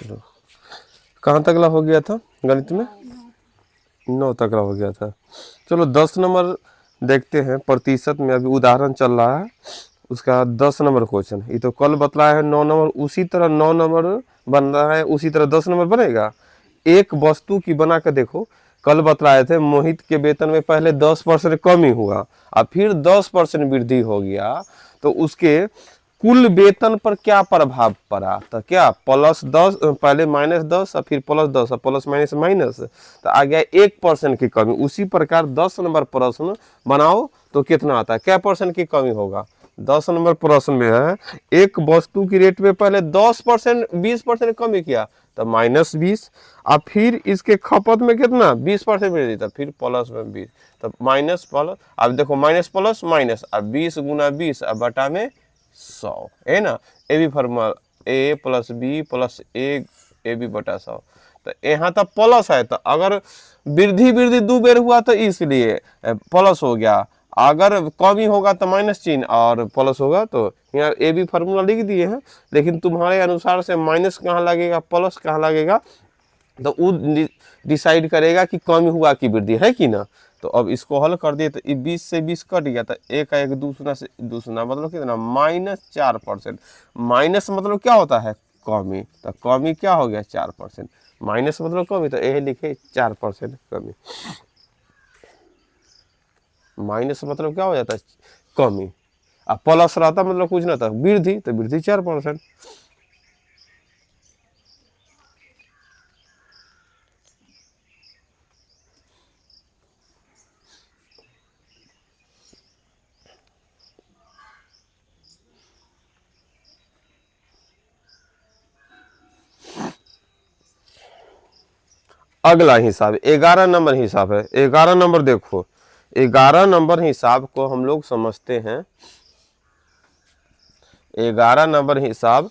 चलो कहाँ तकला हो गया था गणित में? 9 तकला हो गया था। चलो 10 नंबर देखते हैं, प्रतिशत में अभी उदाहरण चल रहा है उसका 10 नंबर क्वेश्चन। ये तो कल बतलाया है 9 नंबर, उसी तरह 9 नंबर बन रहा है, उसी तरह 10 नंबर बनेगा। एक वस्तु की बना कर देखो, कल बतलाए थे मोहित के वेतन में पहले 10% कमी हुआ और फिर 10% वृद्धि हो गया, तो उसके कुल वेतन पर क्या प्रभाव पड़ा? तो क्या +10, पहले -10 और फिर +10 और प्लस माइनस माइनस, तो आ गया 1% की कमी। उसी प्रकार 10 नंबर प्रश्न बनाओ तो कितना आता है, क्या % की कमी होगा? 10 नंबर प्रश्न में है एक वस्तु की रेट में पहले 10% 20% कमी किया तो -20, और फिर इसके खपत में कितना 20% वृद्धि, तो फिर प्लस में 20, तो माइनस प्लस। अब देखो माइनस प्लस माइनस, अब 20 गुना 20 अब बटा में 100 है ना। A B formula a + b + a b बटा 100, तो यहाँ तक प्लस है, तो अगर वृद्धि दो बेर हुआ तो इसलिए प्लस हो गया, अगर कमी होगा तो माइनस चिन्ह और प्लस होगा, तो यहाँ ए बी फार्मूला लिख दिए हैं। लेकिन तुम्हारे अनुसार से माइनस कहाँ लगेगा प्लस कहाँ लगेगा, तो वो डिसाइड करेगा कि कमी हुआ कि वृद्धि है कि ना। तो अब इसको हल कर दिए तो 20 से 20 कट गया, तो एक का एक दूसरा से दूसरा मतलब कितना -4%। माइनस मतलब क्या होता है कमी, तो कमी क्या हो गया 4%, माइनस मतलब कमी, तो यही लिखे 4% कमी। माइनस मतलब क्या हो जाता है कमी, अब प्लस रहता मतलब कुछ ना था वृद्धि, तो वृद्धि 4%। अगला हिसाब 11 नंबर हिसाब है। 11 नंबर देखो, 11 नंबर हिसाब को हम लोग समझते हैं। 11 नंबर हिसाब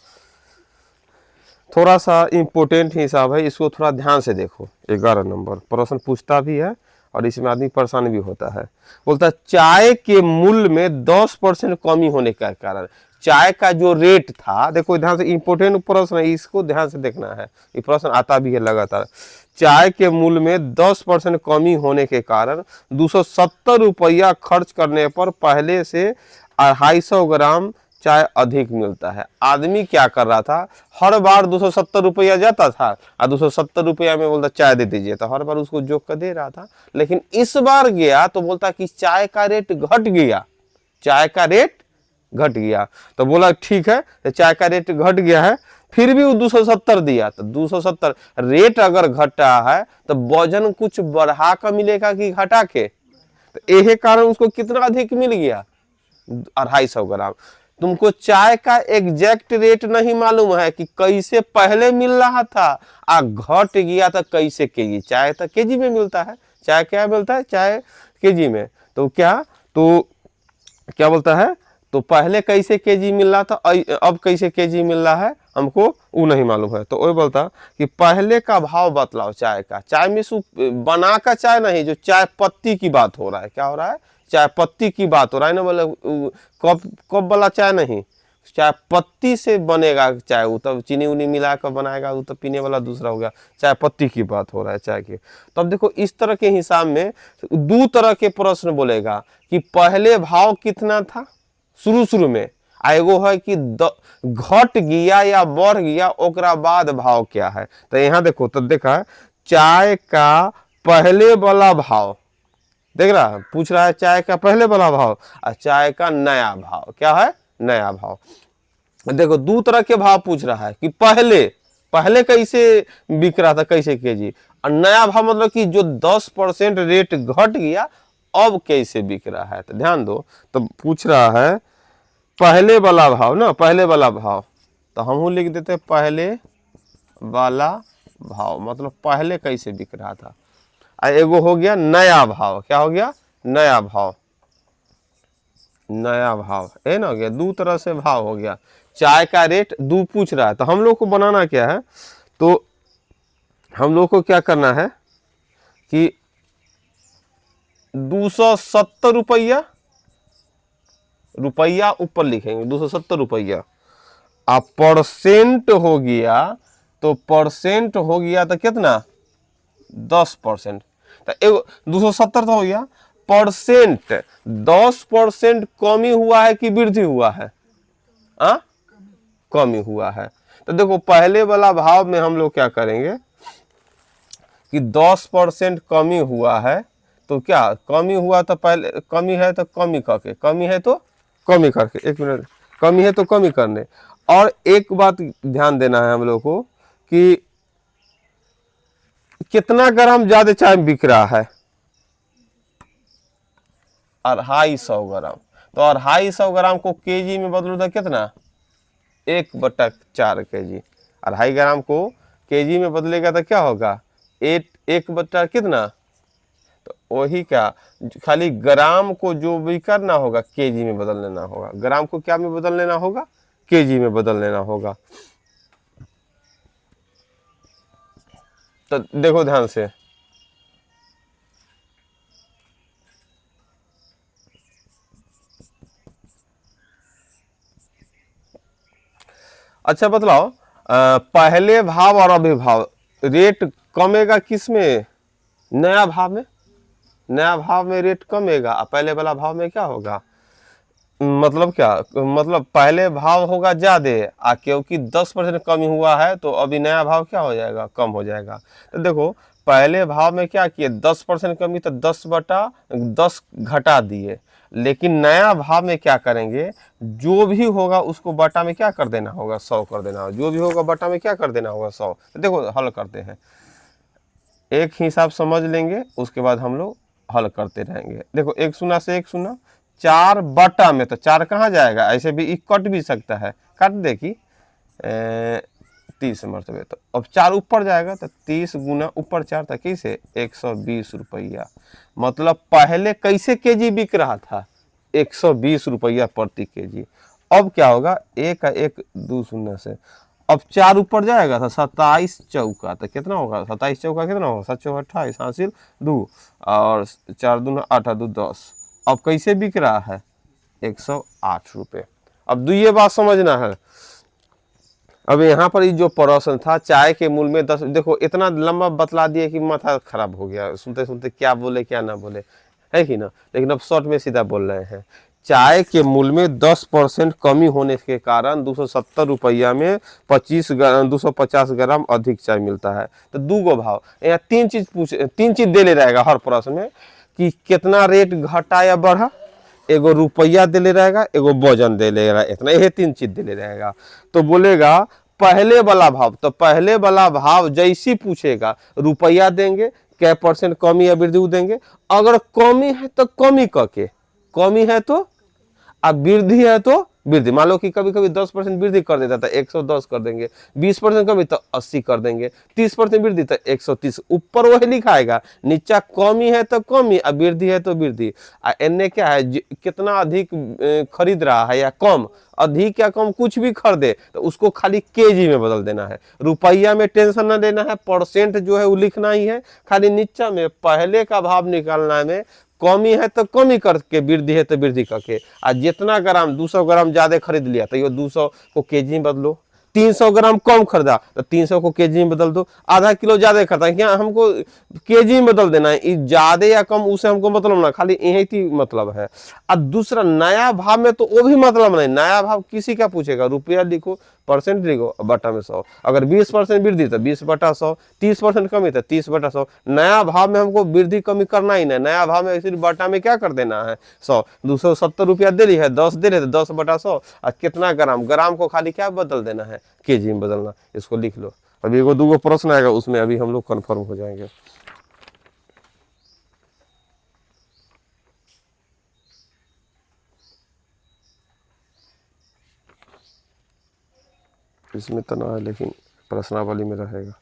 थोड़ा सा इम्पोर्टेंट हिसाब है, इसको थोड़ा ध्यान से देखो। 11 नंबर प्रश्न पूछता भी है और इसमें आदमी परेशान भी होता है। बोलता है चाय के मूल्य में 10% कमी होने का कारण, चाय का जो रेट था, देखो ध्यान से, इंपॉर्टेंट प्रश्न है, इसको ध्यान से देखना है, ये प्रश्न आता भी है लगातार। चाय के मूल्य में 10% कमी होने के कारण 270 रुपया खर्च करने पर पहले से 250 ग्राम चाय अधिक मिलता है। आदमी क्या कर रहा था, हर बार 270 रुपया जाता था और 270 रुपया में बोलता चाय दे दीजिए, तो हर बार उसको जोक कर दे रहा था। लेकिन इस बार गया तो बोलता कि चाय का रेट घट गया, चाय का रेट घट गया, तो बोला ठीक है, तो चाय का रेट घट गया है, फिर भी वो 270 दिया, तो 270 रेट अगर घटा है तो वजन कुछ बढ़ा कर मिलेगा कि घटा के, तो यही कारण उसको कितना अधिक मिल गया 250 ग्राम। तुमको चाय का एग्जैक्ट रेट नहीं मालूम है कि कैसे पहले मिल रहा था आ घट गया तो कैसे केजी, चाय तो केजी में मिलता है, चाय क्या मिलता है, चाय केजी में, तो क्या बोलता है, तो पहले कैसे केजी मिल रहा था अब कैसे केजी मिल रहा है हमको वो नहीं मालूम है। तो वो बोलता कि पहले का भाव बतलाओ चाय का, चाय में बना का चाय नहीं, जो चाय पत्ती की बात हो रहा है, क्या हो रहा है, चाय पत्ती की बात हो रहा है ना, बोले कप वाला चाय नहीं, चाय पत्ती से बनेगा चाय, वो तब चीनी उनी मिला कर बनाएगा, वो तो पीने वाला दूसरा हो गया, चाय पत्ती की बात हो रहा है चाय की। तब देखो इस तरह के हिसाब में दो तरह के प्रश्न बोलेगा कि पहले भाव कितना था शुरू में, एगो है कि घट गया या बढ़ गया ओकरा बाद भाव क्या है। तो यहाँ देखो, तो देखा चाय का पहले वाला भाव, देख रहा है, पूछ रहा है चाय का पहले वाला भाव और चाय का नया भाव, क्या है नया भाव। देखो दो तरह के भाव पूछ रहा है कि पहले कैसे बिक रहा था कैसे केजी, और नया भाव मतलब कि जो 10% रेट घट गया अब कैसे बिक रहा है। तो ध्यान दो, तो पूछ रहा है पहले वाला भाव ना, पहले वाला भाव, तो हम लिख देते हैं पहले वाला भाव मतलब पहले कैसे बिक रहा था। एगो हो गया नया भाव, क्या हो गया नया भाव, नया भाव है ना, हो गया दो तरह से भाव हो गया। चाय का रेट दो पूछ रहा है, तो हम लोग को बनाना क्या है, तो हम लोग को क्या करना है कि 270 रुपया ऊपर लिखेंगे 270 रुपया, अब परसेंट हो गया तो परसेंट हो गया तो कितना 10%। तो 270 तो हो गया। परसेंट 10% कमी हुआ है कि वृद्धि हुआ है? आ? कमी हुआ है। तो देखो पहले वाला भाव में हम लोग क्या करेंगे कि 10% कमी हुआ है, तो क्या कमी हुआ तो पहले कमी है तो कमी करके, कमी है तो कमी करके, एक मिनट, कमी है तो कमी करने। और एक बात ध्यान देना है हम लोग को कि कितना ग्राम ज्यादा चाय बिक रहा है? 250 ग्राम। तो 250 ग्राम को केजी में बदलो तो कितना 1/4 केजी। 2.5 ग्राम को केजी में बदलेगा तो क्या होगा 1 कितना। तो वही क्या, खाली ग्राम को जो भी करना होगा केजी में बदल लेना होगा। ग्राम को क्या में बदल लेना होगा? केजी में बदल लेना होगा। तो देखो ध्यान से, अच्छा बतलाओ, पहले भाव और अभी भाव रेट कमेगा किस में? नया भाव में। नया भाव में रेट कमेगा और पहले वाला भाव में क्या होगा? मतलब क्या, मतलब पहले भाव होगा ज्यादा आ क्योंकि 10% कमी हुआ है तो अभी नया भाव क्या हो जाएगा, कम हो जाएगा। तो देखो पहले भाव में क्या किए 10% कमी, तो 10/10 घटा दिए। लेकिन नया भाव में क्या करेंगे, जो भी होगा उसको बटा में क्या कर देना होगा 100 कर देना होगा। जो भी होगा बटा में क्या कर देना होगा 100। तो देखो हल करते हैं, एक हिसाब समझ लेंगे उसके बाद हम लोग हल करते रहेंगे। देखो 1 शून्य से 1 शून्य, 4 में तो 4 कहाँ जाएगा, ऐसे भी कट भी सकता है, काट दे कि 30 मरतबे। तो अब 4 ऊपर जाएगा तो 30 गुना ऊपर 4 था कैसे 120 रुपया। मतलब पहले कैसे केजी बिक रहा था 120 रुपया प्रति केजी। अब क्या होगा, एक 2 शून्य से अब 4 ऊपर जाएगा तो 27 चौका तो कितना होगा, 27 चौका कितना होगा 7 चौका 28 हासिल 2 और 4 दूना 8 2 10। अब कैसे बिक रहा है 108 रुपये। अब ये बात समझना है। अब यहाँ पर ये जो प्रश्न था चाय के मूल्य में 10, देखो इतना लंबा बतला दिए कि माथा खराब हो गया सुनते सुनते, क्या बोले क्या ना बोले, है कि ना। लेकिन अब शॉर्ट में सीधा बोल रहे हैं, चाय के मूल्य में 10% कमी होने के कारण 270 रुपया में 250 ग्राम अधिक चाय मिलता है। तो दो गो भाव, यहाँ तीन चीज दे ले रहेगा हर प्रश्न में कि कितना रेट घटा या बढ़ा, एगो रुपया दे ले रहेगा, एगो वजन दे ले रहेगा, इतना ये 3 चीज दे ले रहेगा। तो बोलेगा पहले वाला भाव, तो पहले वाला भाव जैसी पूछेगा रुपया देंगे, क्या परसेंट कमी या वृद्धि देंगे। अगर कमी है तो कमी करके, कमी है तो, अब वृद्धि है तो वृद्धि। मान लो कि कभी कभी 10% वृद्धि कर देता था 110 कर देंगे, 20% कमी तो 80 कर देंगे, 30% वृद्धि तो 130। ऊपर वही लिखाएगा, नीचा कमी है तो कमी और वृद्धि है तो वृद्धि। एने क्या है कितना अधिक खरीद रहा है या कम, अधिक या कम कुछ भी खरीदे तो उसको खाली केजी में बदल देना है, रुपया में टेंशन ना लेना है, परसेंट जो है वो लिखना ही है। खाली नीचा में पहले का भाव निकालना में कमी है तो कमी करके, वृद्धि है तो वृद्धि करके। आ जितना ग्राम 200 ग्राम ज्यादा खरीद लिया तो ये 200 को केजी में बदलो, 300 ग्राम कम खरीदा तो 300 को केजी में बदल दो, आधा किलो ज्यादा खरीदा क्या हमको केजी में बदल देना है, ज्यादा या कम उसे हमको मतलब ना, खाली यही थी मतलब है। और दूसरा नया भाव में तो वो भी मतलब नहीं, नया भाव किसी का पूछेगा, रुपया लिखो परसेंट लिखो बटा में 100, अगर 20% वृद्धि तो 20/100, 30% कमी तो 30/100। नया भाव में हमको वृद्धि कमी करना ही नहीं, नया भाव में सिर्फ बटा में क्या कर देना है 100। 270 रुपया दे रही है 10 दे रहे तो 10/100 और कितना ग्राम, ग्राम को खाली क्या बदल देना है केजी में बदलना, इसको लिख लो। अभी एगो दूगो प्रश्न आएगा उसमें अभी हम लोग कन्फर्म हो जाएंगे। इसमें तो ना है लेकिन प्रश्नावली में रहेगा।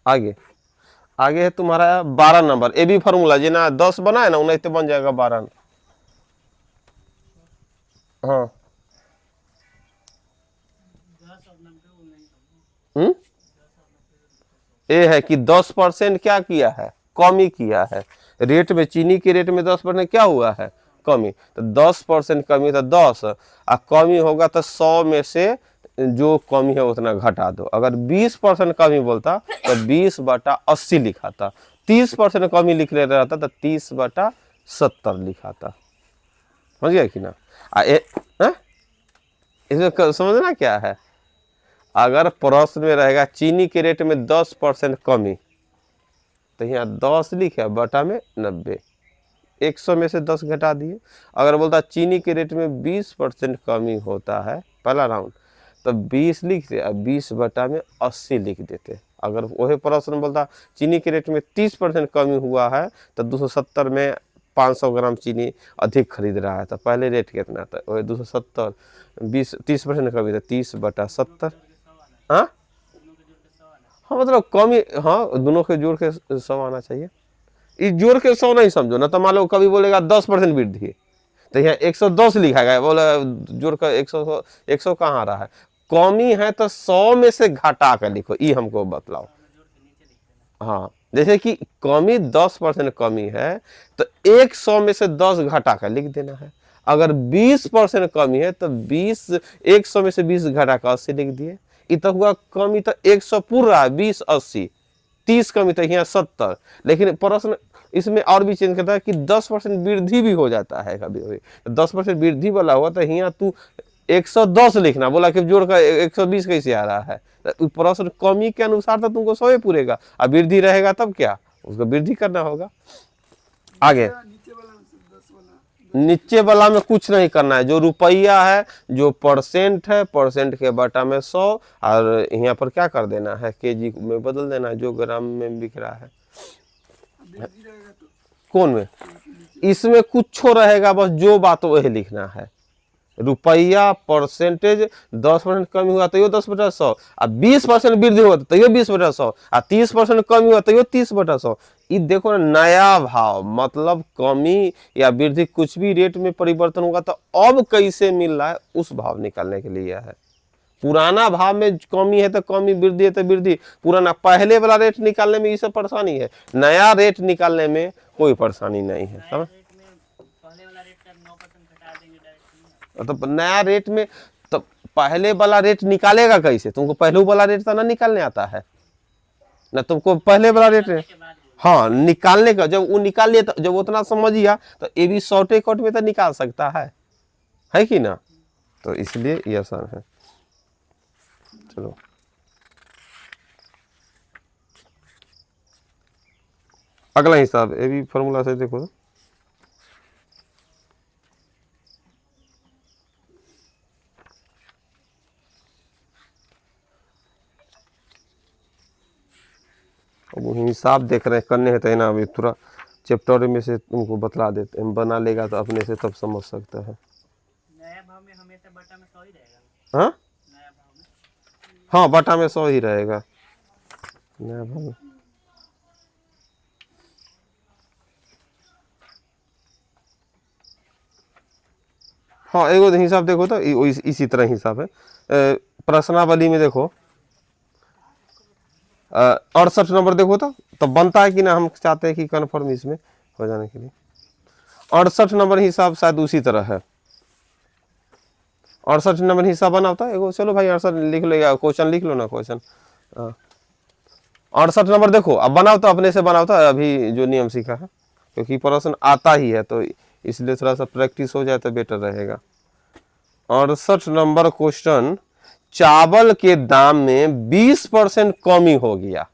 आगे आगे है तुम्हारा 12 नंबर, ए बी फॉर्मूला जिना 10 बना है ना उन्हें तो बन जाएगा 12। हाँ ए है कि 10% क्या किया है, कमी किया है। रेट में, चीनी के रेट में 10% क्या हुआ है, कमी। तो 10% कमी तो 10, और कमी होगा तो 100 में से जो कमी है उतना घटा दो। अगर 20% कमी बोलता तो 20/80 लिखा था। 30% कमी लिख ले रहता तो 30/70 लिखा था। समझ गया कि ना। इसमें समझना क्या है, अगर प्रश्न में रहेगा चीनी के रेट में 10% कमी, तो यहाँ 10 लिखे बटा में 90, 100 में से 10 घटा दिए। अगर बोलता चीनी के रेट में 20% कमी होता है, पहला राउंड, तो 20 लिखते और 20/80 लिख देते। अगर वही प्रश्न बोलता चीनी के रेट में 30% कमी हुआ है, तो 270 में 500 ग्राम चीनी अधिक खरीद रहा है, तो पहले रेट कितना था, वही 270, 30% कमी था, 30/70। हाँ हाँ, मतलब कमी, हाँ दोनों के जोड़ के 100 आना चाहिए। इस जोड़ के 100 नहीं समझो ना, तो मान लो कभी बोलेगा 10% वृद्धि, तो यहाँ 110 लिखा गया, बोला जोड़ कर 100 कहाँ आ रहा है, कमी है तो 100 में से घटा कर लिखो, ये हमको बतलाओ। हाँ, जैसे कि कमी 10% कमी है तो 100 में से 10 घटा कर लिख देना है। अगर 20% कमी है तो 100 में से 20 घटा कर 80 लिख दिए। इतना हुआ कमी तो 100 पूरा 20 80, 30 कमी तो यहाँ 70। लेकिन प्रश्न इसमें और भी चेंज करता है कि 10% वृद्धि भी हो जाता है कभी कभी। 10% वृद्धि वाला हुआ तो यहाँ तू 110 लिखना, बोला कि जोड़कर 120 कैसे आ रहा है। तो प्रश्न कमी के अनुसार तो तुमको 100 पूरेगा, और वृद्धि रहेगा तब क्या, उसको वृद्धि करना होगा। आगे नीचे वाला में कुछ नहीं करना है, जो रुपया है, जो परसेंट है, परसेंट के बटा में 100, और यहाँ पर क्या कर देना है, केजी में बदल देना है, जो ग्राम में बिक रहा है। कौन में, इसमें कुछ रहेगा, बस जो बात वही लिखना है। रुपया परसेंटेज 10% कमी हुआ तो 10/100, और 20% वृद्धि हुआ तो 20/100, और 30% कमी हुआ तो 30/100। ये देखो ना, नया भाव मतलब कमी या वृद्धि कुछ भी रेट में परिवर्तन होगा तो अब कैसे मिल रहा है उस भाव निकालने के लिए है। पुराना भाव में कमी है तो कमी, वृद्धि है तो वृद्धि। पुराना पहले वाला रेट निकालने में ये सब परेशानी है, नया रेट निकालने में कोई परेशानी नहीं है। समझ, तो नया रेट में तो पहले वाला रेट निकालेगा कैसे, तुमको पहले वाला रेट तो ना निकालने आता है ना, तुमको पहले वाला रेट, हाँ निकालने का, जब वो निकाल लिया तो जब उतना समझिया तो ये भी शॉर्टे कट में तो निकाल सकता है कि ना, तो इसलिए ये आसान है। चलो अगला हिसाब, ये भी फॉर्मूला से देखो। अब हिसाब देख रहे हैं, करने हैं तो ना, अभी थोड़ा चैप्टर में से तुमको बतला देते हैं, बना लेगा तो अपने से तब समझ सकता है। नया भाव में हमेशा बटा में 100 ही रहेगा। हाँ नया भाव में, हाँ बटा में 100 ही रहेगा नया भाव में। हाँ एगो हिसाब देखो तो इसी तरह हिसाब है। प्रश्नावली में देखो 68 नंबर देखो तो बनता है कि ना, हम चाहते हैं कि कन्फर्म इसमें हो जाने के लिए। 68 नंबर हिसाब शायद उसी तरह है, 68 नंबर हिसाब बना होता है एगो। चलो भाई 68 लिख लो, क्वेश्चन लिख लो ना, क्वेश्चन 68 नंबर देखो, अब बनाओ तो अपने से बनाओ तो, अभी जो नियम सीखा है, क्योंकि प्रश्न आता ही है तो इसलिए थोड़ा सा प्रैक्टिस हो जाए तो बेटर रहेगा। 68 नंबर क्वेश्चन, चावल के दाम में 20% कमी हो गया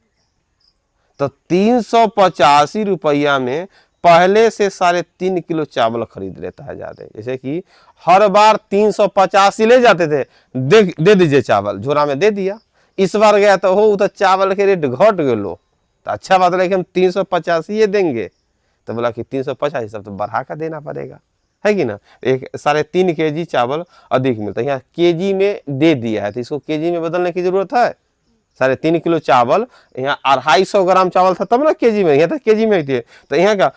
तो 385 रुपया में पहले से 3.5 किलो चावल खरीद लेता है ज्यादा। जैसे कि हर बार 385 ले जाते थे, दे दीजिए चावल, झोरा में दे दिया। इस बार गया तो हो तो चावल के रेट घट गए लो, तो अच्छा बात है कि हम 385 ये देंगे, तो बोला कि 385 सब तो बढ़ा कर देना पड़ेगा, है कि ना। 3.5 kg चावल अधिक मिलता है, यहाँ केजी में दे दिया है तो इसको केजी में बदलने की जरूरत है। 3.5 किलो चावल, यहाँ 250 ग्राम चावल था तब ना केजी में, यहाँ तो केजी में थे। तो यहाँ का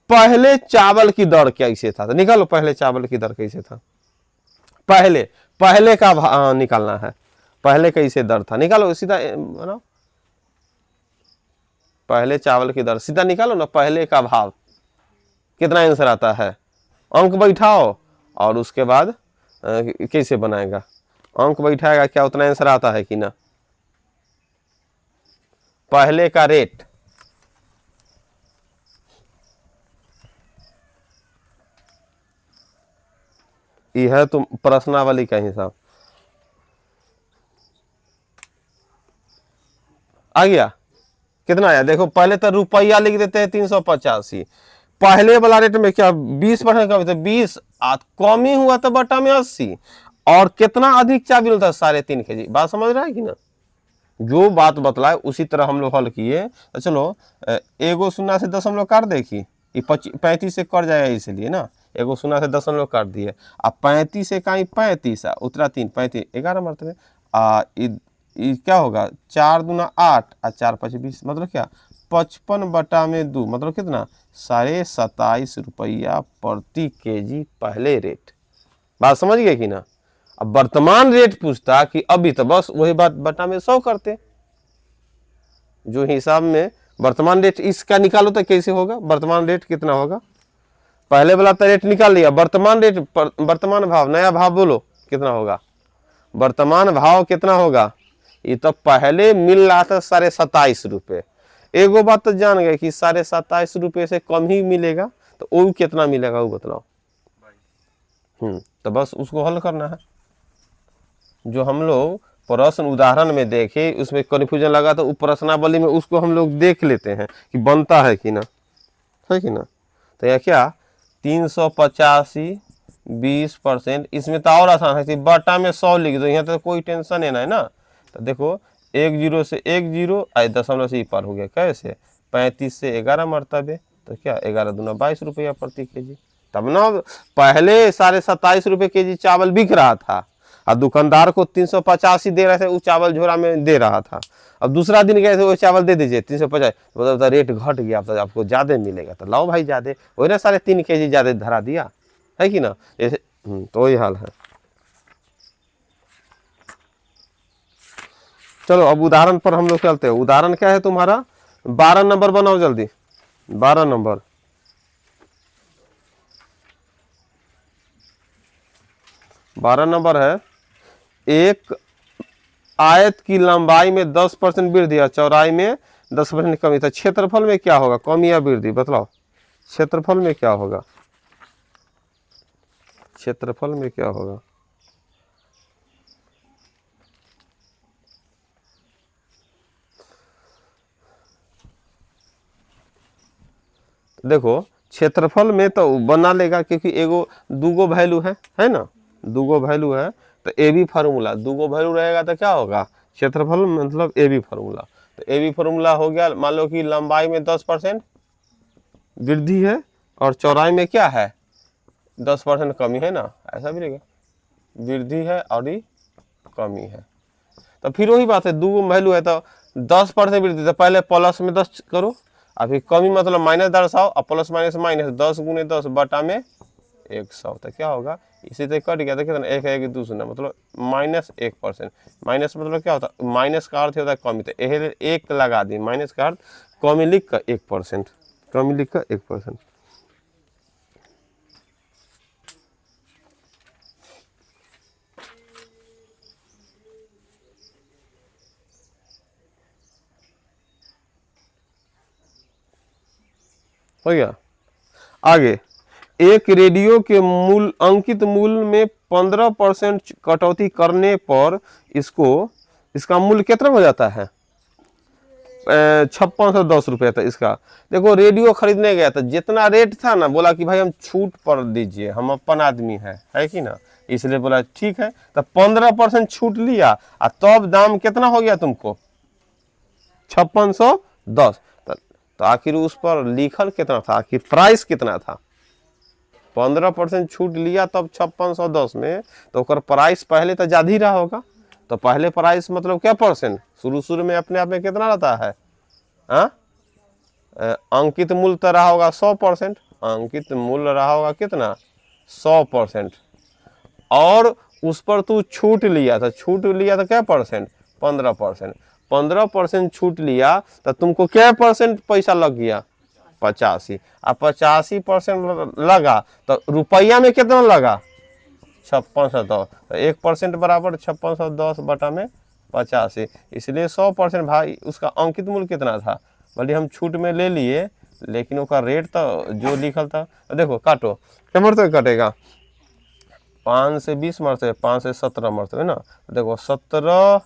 पहले चावल की दर कैसे था, तो निकालो पहले चावल की दर कैसे था, पहले का निकालना है। पहले कैसे दर था, निकालो सीधा बनाओ, पहले चावल की दर सीधा निकालो ना, पहले का भाव कितना आंसर आता है, अंक बैठाओ और उसके बाद कैसे बनाएगा, अंक बैठाएगा क्या उतना आंसर आता है कि ना। पहले का रेट यह है तुम प्रश्नावली का हिसाब आ गया। कितना आया देखो, पहले तो रुपया लिख देते हैं 385, पहले वाला रेट में क्या 20% कमी, तो 20 कमी हुआ तो बटा में 80, और कितना अधिक चावल मिलता है 3.5 kg। बात समझ रहा है कि ना, जो बात बतलाए उसी तरह हम लोग हल किए। तो चलो एगो 0 से 10 काट देखी, 35 से कट जाएगा इसलिए ना, एगो 0 से 10 काट दिए, अब 35 से कहीं 35 उतरा 3 35 11 मरतबे क्या होगा 4 दूना 8 और 4 5 20, मतलब क्या 55/2, मतलब कितना 27.5 रुपया प्रति केजी पहले रेट। बात समझ गए कि ना। अब वर्तमान रेट पूछता कि अभी तो बस वही बात बटा में 100 करते, जो हिसाब में वर्तमान रेट इसका निकालो तो कैसे होगा, वर्तमान रेट कितना होगा, पहले वाला तो रेट निकाल लिया, वर्तमान रेट वर्तमान भाव नया भाव बोलो कितना होगा, वर्तमान भाव कितना होगा, ये तो पहले मिल रहा था 27.5 रुपये, एगो बात तो जान गए कि 27.5 रुपये से कम ही मिलेगा, तो वो कितना मिलेगा वो बतलाओ। तो बस उसको हल करना है, जो हम लोग प्रश्न उदाहरण में देखे उसमें कन्फ्यूजन लगा तो प्रश्नावली में उसको हम लोग देख लेते हैं कि बनता है कि ना, है कि ना। तो यह क्या 385 20%, इसमें तो और आसान है, बटा में 100 लिख दो, यहाँ तो कोई टेंशन है ना। तो देखो 10 से 10 दशमलव से ही पार हो गया, कैसे 35 से 11 मरतबे, तो क्या 11 दूना 22 रुपया प्रति केजी। तब ना पहले 27.5 रुपये केजी चावल बिक रहा था और दुकानदार को 385 दे रहे थे, उस चावल झोरा में दे रहा था। अब दूसरा दिन गए थे वो चावल दे दीजिए 350, मतलब रेट घट गया, तो आपको ज्यादा मिलेगा, तो लाओ भाई ज्यादा, वही ना 3.5 kg ज्यादा धरा दिया है कि ना, ऐसे तो वही हाल है। चलो अब उदाहरण पर हम लोग चलते हैं। उदाहरण क्या है तुम्हारा, 12 नंबर बनाओ जल्दी, 12 नंबर। है एक आयत की लंबाई में 10% वृद्धि और चौड़ाई में 10% कमी, तो क्षेत्रफल में क्या होगा, कमी या वृद्धि बतलाओ, क्षेत्रफल में क्या होगा, क्षेत्रफल में क्या होगा। देखो क्षेत्रफल में तो बना लेगा, क्योंकि एगो दूगो वैल्यू है ना, दूगो वैल्यू है, तो ए बी फार्मूला, दूगो वैल्यू रहेगा तो क्या होगा क्षेत्रफल मतलब ए बी फार्मूला। तो ए बी फार्मूला हो गया, मान लो कि लंबाई में 10% वृद्धि है और चौड़ाई में क्या है 10% कमी है ना, ऐसा भी रहेगा, वृद्धि है और ही कमी है। तो फिर वही बात है, दूगो वैल्यू है तो 10% वृद्धि, तो पहले प्लस में 10 करो, अभी कमी मतलब माइनस दर्शाओ, और प्लस माइनस माइनस 10 गुने 10 बटा में 100, तो क्या होगा इसी तरह कट गया, देखिए ना 1 है कि 2 शून्य, मतलब -1%, माइनस मतलब क्या होता है, माइनस का अर्थ होता है कमी, तो एक लगा दी, माइनस का अर्थ कमी लिख कर 1%, कमी लिख कर 1%। हो गया। आगे, एक रेडियो के मूल अंकित मूल्य में 15% कटौती करने पर इसका मूल्य कितना हो जाता है 5610 रुपये था इसका। देखो रेडियो खरीदने गया था, जितना रेट था ना, बोला कि भाई हम छूट पर दीजिए, हम अपन आदमी है कि ना, इसलिए बोला ठीक है, तो 15% छूट लिया और तब दाम कितना हो गया तुमको 5610। तो आखिर उस पर लिखल कितना था, आखिर प्राइस कितना था, 15% छूट लिया तब 5610 में, तो प्राइस पहले तो ज्यादा ही रहा होगा। तो पहले प्राइस मतलब क्या परसेंट, शुरू में अपने आप में कितना रहता है, अंकित मूल्य तो रहा होगा 100%, अंकित मूल्य रहा होगा कितना 100%, और उस पर तू छूट लिया था, छूट लिया था क्या परसेंट, 15%। 15% छूट लिया तो तुमको क्या परसेंट पैसा लग गया, 85। अब 85% लगा तो रुपया में कितना लगा, 5610। तो 1% बराबर 5610 बटा में 85, इसलिए 100% भाई उसका अंकित मूल्य कितना था, भले हम छूट में ले लिए लेकिन उसका रेट तो जो लिखल था। देखो काटो, क्या मरते कटेगा, 5 से 20 मरते, 5 से 17 मरते है ना। देखो 17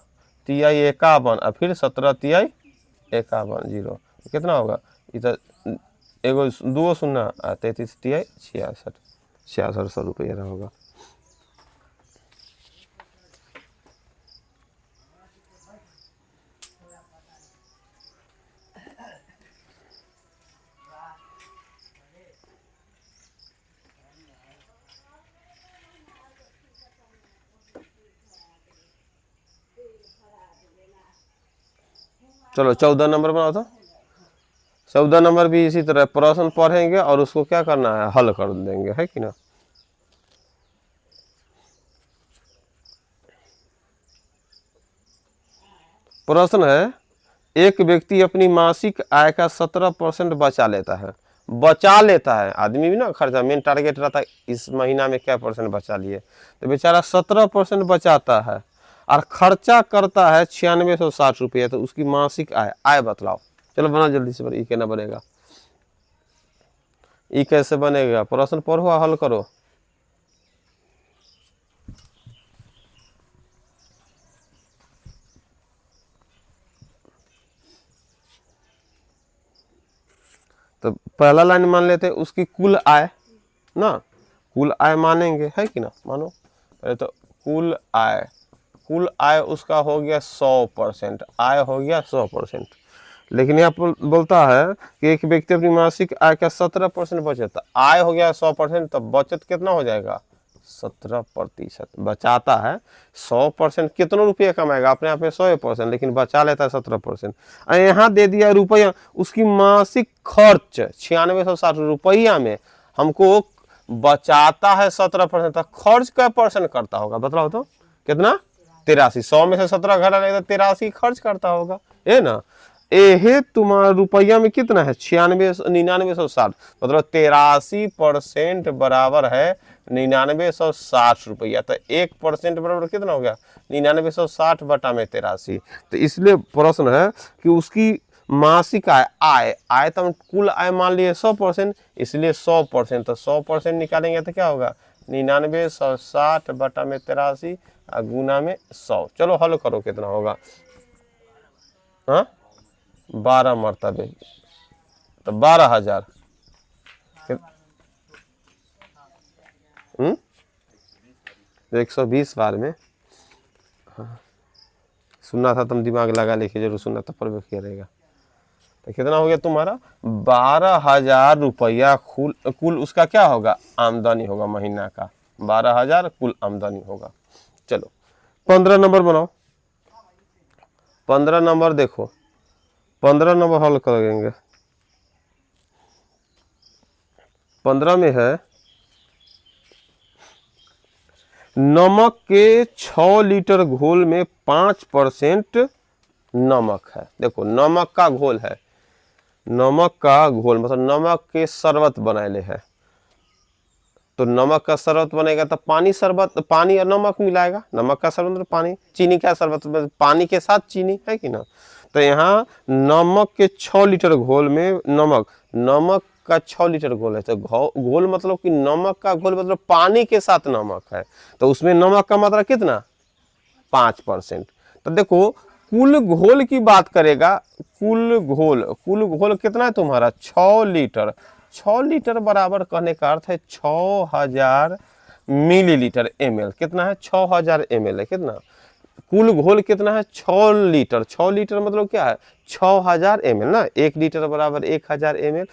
तिहाई 51 और फिर 17 तिहाई 51 जीरो, कितना होगा इधर, एगो 2 शून्य 33 तिहाई 66, 6600 रुपया होगा। चलो 14 नंबर बनाओ तो। 14 नंबर भी इसी तरह प्रश्न पढ़ेंगे और उसको क्या करना है, हल कर देंगे, है कि ना। प्रश्न है, एक व्यक्ति अपनी मासिक आय का 17% बचा लेता है, बचा लेता है, आदमी भी ना खर्चा, मेन टारगेट रहता है इस महीना में क्या परसेंट बचा लिए, तो बेचारा 17% बचाता है और खर्चा करता है 9660 रुपये, तो उसकी मासिक आय, आय बतलाओ। चलो बना जल्दी से, ई कहना बनेगा, ई कैसे बनेगा, प्रश्न पढ़ो हल करो। तो पहला लाइन मान लेते हैं उसकी कुल आय ना, कुल आय मानेंगे, है कि ना, मानो पहले तो कुल आय, कुल आय उसका हो गया 100%, आय हो गया 100%। लेकिन यहाँ पर बोलता है कि एक व्यक्ति अपनी मासिक आय का 17% बचत, आय हो गया 100%, तो बचत कितना हो जाएगा, 17% बचाता है। 100% कितनों रुपये कमाएगा, अपने आप में 100%, लेकिन बचा लेता है 17%। यहाँ दे दिया रुपया, उसकी मासिक खर्च 9660 रुपया में हमको बचाता है 17%, तो खर्च क्या परसेंट करता होगा बताओ तो, कितना, 83। 100 में से 17 घटा लेगा तो 83 खर्च करता होगा, है ना। ये तुम्हारा रुपया में कितना है, 9960, मतलब 83% बराबर है 9960 रुपया। तो 1% बराबर कितना हो गया, 9960 बटा में 83। तो इसलिए प्रश्न है कि उसकी मासिक आय, आय तो हम कुल आय मान लिए 100%, इसलिए 100%, तो 100% निकालेंगे तो क्या होगा, 9960 बटा में 83 गुना में 100। चलो हल करो कितना होगा, हाँ 12 मरतबे, तो 12,000, 120 बार में, हाँ सुनना था तुम दिमाग लगा लिखे, जरूर सुनना था, पर करेगा। तो कितना हो गया तुम्हारा, 12,000 रुपया कुल उसका क्या होगा, आमदनी होगा महीना का, 12,000 कुल आमदनी होगा। चलो 15 नंबर बनाओ, 15 नंबर देखो, 15 नंबर हल करेंगे। 15 में है, नमक के 6 लीटर घोल में 5% नमक है। देखो नमक का घोल है, नमक का घोल मतलब नमक के शरबत बनाए है, तो नमक का शरबत बनेगा तो पानी शरबत, पानी और नमक मिलाएगा, नमक का शरबत मतलब पानी, चीनी का शरबत पानी के साथ चीनी, है कि ना। तो यहाँ नमक के 6 लीटर घोल में नमक का 6 लीटर घोल है, तो घोल मतलब कि नमक का घोल मतलब पानी के साथ नमक है, तो उसमें नमक का मात्रा कितना, 5%। तो देखो कुल घोल की बात करेगा, कुल घोल कितना है तुम्हारा, 6 लीटर। 6 लीटर बराबर कहने का अर्थ है 6000 मिलीलीटर ml, कितना है 6000 ml है, कितना कुल घोल कितना है 6 लीटर। 6 लीटर मतलब क्या है 6000 ml ना, 1 लीटर बराबर 1000 ml,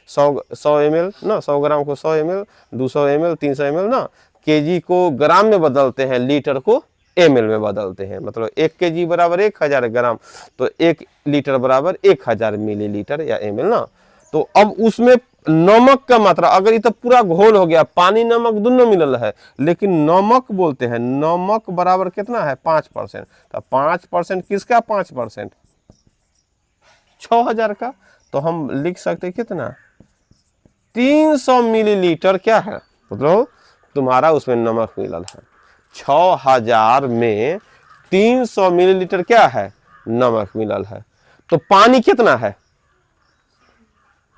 100 ml ना, 100 ग्राम को 100 ml, 200 ml 300 ml ना, केजी को ग्राम में बदलते हैं, लीटर को ml में बदलते हैं, मतलब 1 केजी बराबर 1000 ग्राम, तो 1 लीटर बराबर 1000 मिलीलीटर या ml ना। तो अब उसमें नमक का मात्रा, अगर ये तो पूरा घोल हो गया, पानी नमक दोनों मिलल है, लेकिन नमक बोलते हैं, नमक बराबर कितना है 5%। तो 5% किसका 5%? 6000 का। तो हम लिख सकते कितना, 300 मिलीलीटर क्या है, मतलब तुम्हारा उसमें नमक मिलल है। 6000 में 300 मिलीलीटर क्या है, नमक मिलल है। तो पानी कितना है,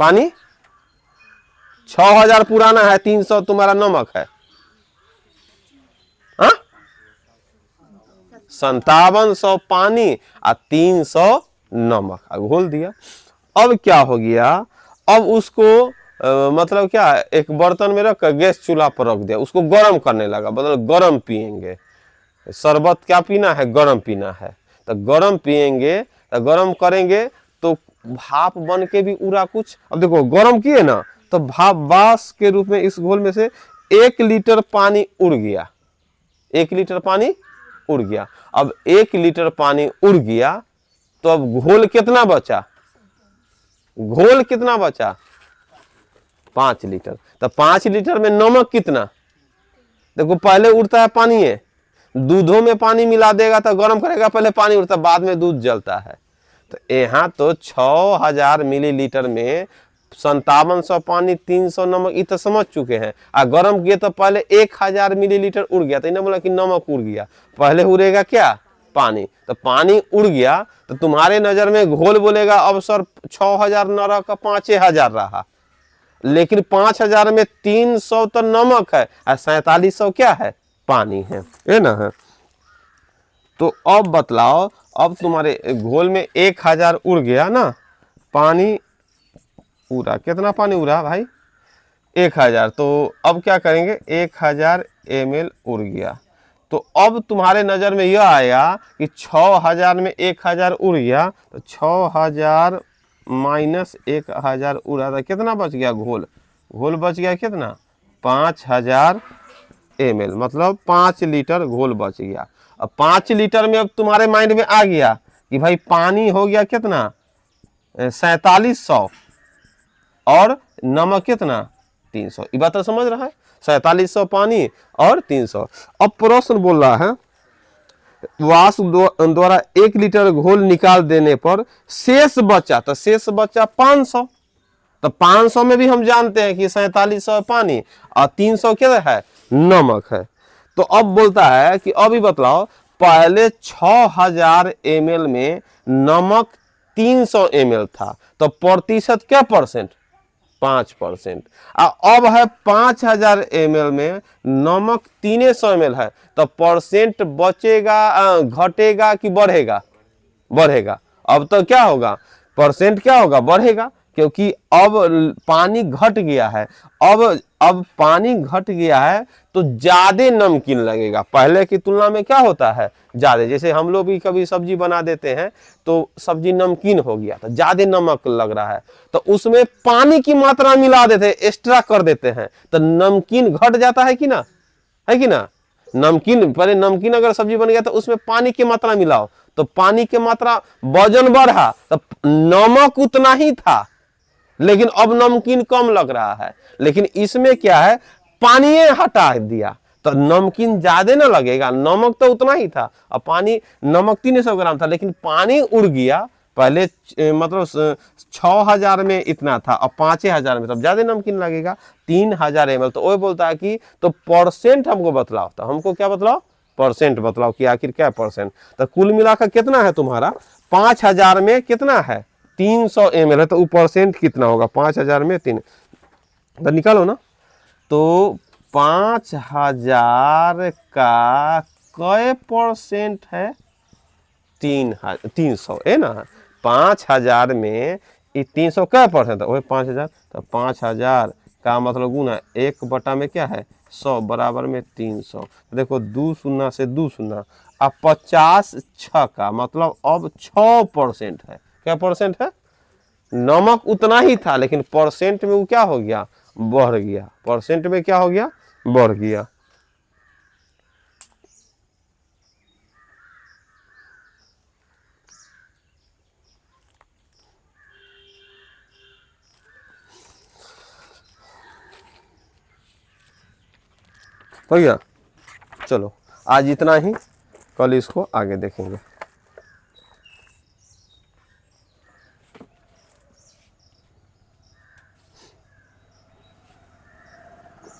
पानी 6000 पुराना है, 300 तुम्हारा नमक है, 5700 पानी और 300 नमक, घोल दिया। अब क्या हो गया, अब उसको मतलब क्या, एक बर्तन में रख कर गैस चूल्हा पर रख दिया, उसको गर्म करने लगा, मतलब गर्म पिएंगे। शरबत क्या पीना है, गर्म पीना है, तो गर्म पिएंगे, तो गर्म करेंगे तो भाप बन के भी उड़ा कुछ। अब देखो गर्म किए ना, तो भाप बास के रूप में इस घोल में से 1 लीटर पानी उड़ गया, 1 लीटर पानी उड़ गया। अब 1 लीटर पानी उड़ गया, तो अब घोल कितना बचा, घोल कितना बचा, 5 लीटर। तो 5 लीटर में नमक कितना, देखो पहले उड़ता है पानी है, दूधों में पानी मिला देगा तो गर्म करेगा, पहले पानी उड़ता, बाद में दूध जलता है। तो यहाँ तो 6000 मिलीलीटर में 5700 पानी, 300 नमक, ये तो समझ चुके हैं। आ गर्म किए तो पहले 1000 मिलीलीटर उड़ गया, तो इन्हें बोला कि नमक उड़ गया, पहले उड़ेगा क्या, पानी। तो पानी उड़ गया, तो तुम्हारे नजर में घोल बोलेगा अब सर 6000 न रहा, 5000 रहा, लेकिन 5000 में 300 तो नमक है और 4700 क्या है, पानी है, ये ना है। तो अब बतलाओ, अब तुम्हारे घोल में 1000 उड़ गया ना, पानी उड़ा, कितना पानी उड़ा भाई, 1000। तो अब क्या करेंगे, 1000 ml उड़ गया। तो अब तुम्हारे नजर में यह आया कि 6000 में 1000 उड़ गया, तो 6000 माइनस 1000 उड़ा, था कितना बच गया घोल, घोल बच गया कितना, 5000 ml, मतलब 5 लीटर घोल बच गया। अब 5 लीटर में अब तुम्हारे माइंड में आ गया कि भाई पानी हो गया कितना, 4700, और नमक कितना, 300। ये बात तो समझ रहा है, 4700 पानी और 300। अब प्रश्न बोल रहा है, वाष्प द्वारा 1 लीटर घोल निकाल देने पर शेष बचा, तो शेष बचा 500। तो 500 में भी हम जानते हैं कि 4700 पानी और 300 क्या है, नमक है। तो अब बोलता है कि अभी बतलाओ, पहले 6000 ml में नमक 300 ml था, तो प्रतिशत क्या परसेंट, 5%। अब है 5000 ml में नमक 300 ml है, तो परसेंट बचेगा, घटेगा कि बढ़ेगा, बढ़ेगा। अब तो क्या होगा, परसेंट क्या होगा, बढ़ेगा, क्योंकि अब पानी घट गया है। अब पानी घट गया है तो ज्यादा नमकीन लगेगा, पहले की तुलना में क्या होता है, ज्यादा। जैसे हम लोग भी कभी सब्जी बना देते हैं तो सब्जी नमकीन हो गया तो ज्यादा नमक लग रहा है, तो उसमें पानी की मात्रा मिला देते हैं, एक्स्ट्रा कर देते हैं, तो नमकीन घट जाता है कि ना, है कि ना। नमकीन, पहले नमकीन अगर सब्जी बन गया तो उसमें पानी की मात्रा मिलाओ, तो पानी की मात्रा, वजन बढ़ा तो नमक उतना ही था, लेकिन अब नमकीन कम लग रहा है। लेकिन इसमें क्या है, पानी हटा दिया तो नमकीन ज्यादा ना लगेगा, नमक तो उतना ही था, अब पानी, नमक 300 ग्राम था लेकिन पानी उड़ गया, पहले मतलब 6000 में इतना था, अब 5000 में, तब ज्यादा नमकीन लगेगा, 3000 ml। तो वो बोलता है कि तो परसेंट हमको बतलाओ, तो हमको क्या बतलाओ, परसेंट बतलाओ कि आखिर क्या परसेंट। तो कुल मिलाकर कितना है तुम्हारा, 5000 में कितना है, 300 ml है, तो वो परसेंट कितना होगा, 5000 में 3, तो निकालो ना। तो 5000 का कै परसेंट है, 300 है ना, 5000 में 300 क्या परसेंट है, वही 5000, तो 5000 का मतलब गुना 1 बटा में क्या है, 100 बराबर में 300। देखो 2 शून्य से 2 शून्य, अब 50 6 का मतलब अब 6% है, क्या परसेंट है, नमक उतना ही था लेकिन परसेंट में वो क्या हो गया, बढ़ गया, परसेंट में क्या हो गया, बढ़ गया। हो गया। चलो आज इतना ही, कल इसको आगे देखेंगे।